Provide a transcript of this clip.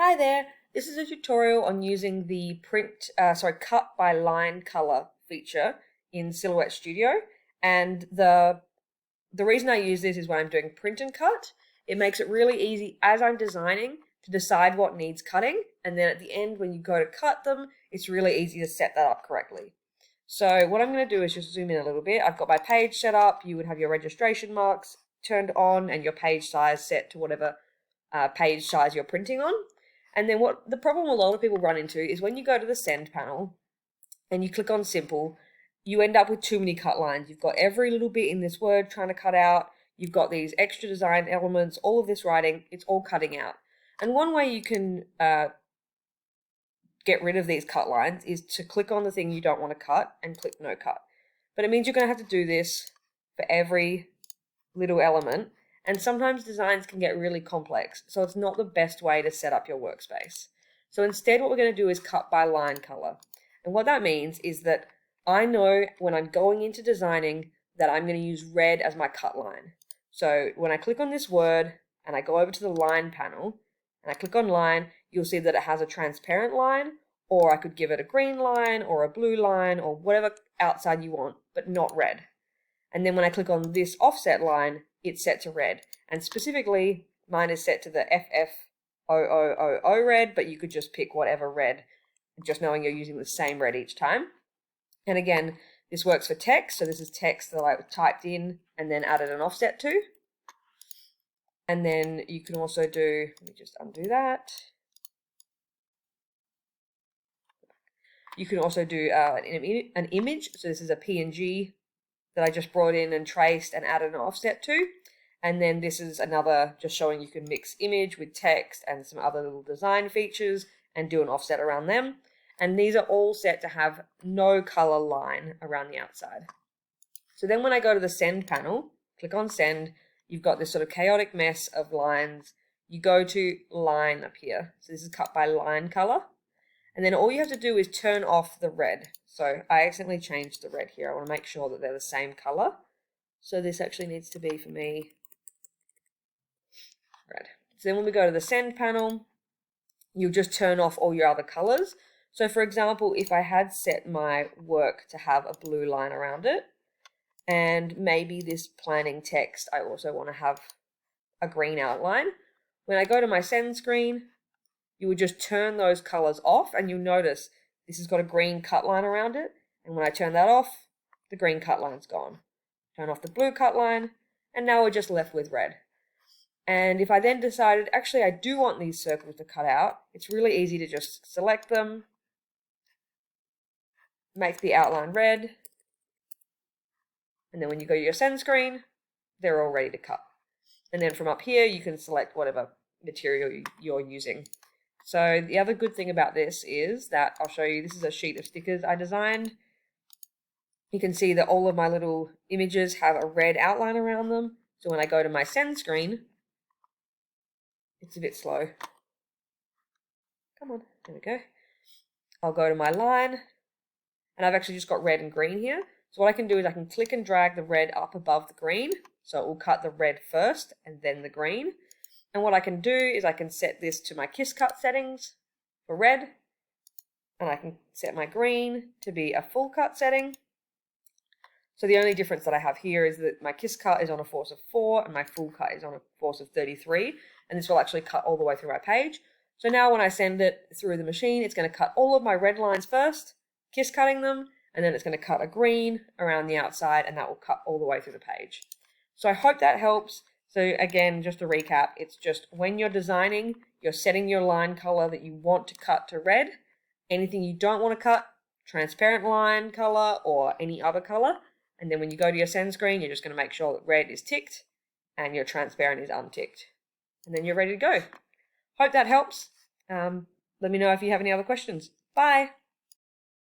Hi there, this is a tutorial on using the cut by line color feature in Silhouette Studio. And the reason I use this is when I'm doing print and cut, it makes it really easy as I'm designing to decide what needs cutting. And then at the end, when you go to cut them, it's really easy to set that up correctly. So what I'm going to do is just zoom in a little bit. I've got my page set up. You would have your registration marks turned on and your page size set to whatever page size you're printing on. And then what the problem a lot of people run into is when you go to the send panel and you click on simple, you end up with too many cut lines. You've got every little bit in this word trying to cut out. You've got these extra design elements, all of this writing, it's all cutting out. And one way you can get rid of these cut lines is to click on the thing you don't want to cut and click no cut. But it means you're going to have to do this for every little element, and sometimes designs can get really complex, so it's not the best way to set up your workspace. So instead what we're going to do is cut by line color. And what that means is that I know when I'm going into designing that I'm going to use red as my cut line. So when I click on this word and I go over to the line panel and I click on line, you'll see that it has a transparent line, or I could give it a green line or a blue line or whatever outside you want, but not red. And then when I click on this offset line, it's set to red. And specifically, mine is set to the FF0000 red, but you could just pick whatever red, just knowing you're using the same red each time. And again, this works for text. So this is text that I typed in and then added an offset to. And then you can also do, let me just undo that. You can also do an image. So this is a PNG that I just brought in and traced and added an offset to. And then this is another just showing you can mix image with text and some other little design features and do an offset around them. And these are all set to have no color line around the outside. So then when I go to the send panel, click on send, you've got this sort of chaotic mess of lines. You go to line up here. So this is cut by line color. And then all you have to do is turn off the red. So I accidentally changed the red here. I want to make sure that they're the same color. So this actually needs to be, for me, red. So then when we go to the send panel, you'll just turn off all your other colors. So for example, if I had set my work to have a blue line around it, and maybe this planning text, I also want to have a green outline. When I go to my send screen, you would just turn those colors off and you'll notice this has got a green cut line around it. And when I turn that off, the green cut line's gone. Turn off the blue cut line, and now we're just left with red. And if I then decided, actually I do want these circles to cut out, it's really easy to just select them, make the outline red, and then when you go to your send screen, they're all ready to cut. And then from up here, you can select whatever material you're using. So the other good thing about this is that I'll show you, this is a sheet of stickers I designed. You can see that all of my little images have a red outline around them. So when I go to my send screen, it's a bit slow. Come on, there we go. I'll go to my line, and I've actually just got red and green here. So what I can do is I can click and drag the red up above the green. So it will cut the red first and then the green. And what I can do is I can set this to my kiss cut settings for red, and I can set my green to be a full cut setting. So the only difference that I have here is that my kiss cut is on a force of 4 and my full cut is on a force of 33, and this will actually cut all the way through my page. So now when I send it through the machine, it's going to cut all of my red lines first, kiss cutting them, and then it's going to cut a green around the outside, and that will cut all the way through the page. So I hope that helps. So again, just to recap, it's just when you're designing, you're setting your line color that you want to cut to red. Anything you don't want to cut, transparent line color or any other color. And then when you go to your send screen, you're just going to make sure that red is ticked and your transparent is unticked. And then you're ready to go. Hope that helps. Let me know if you have any other questions. Bye.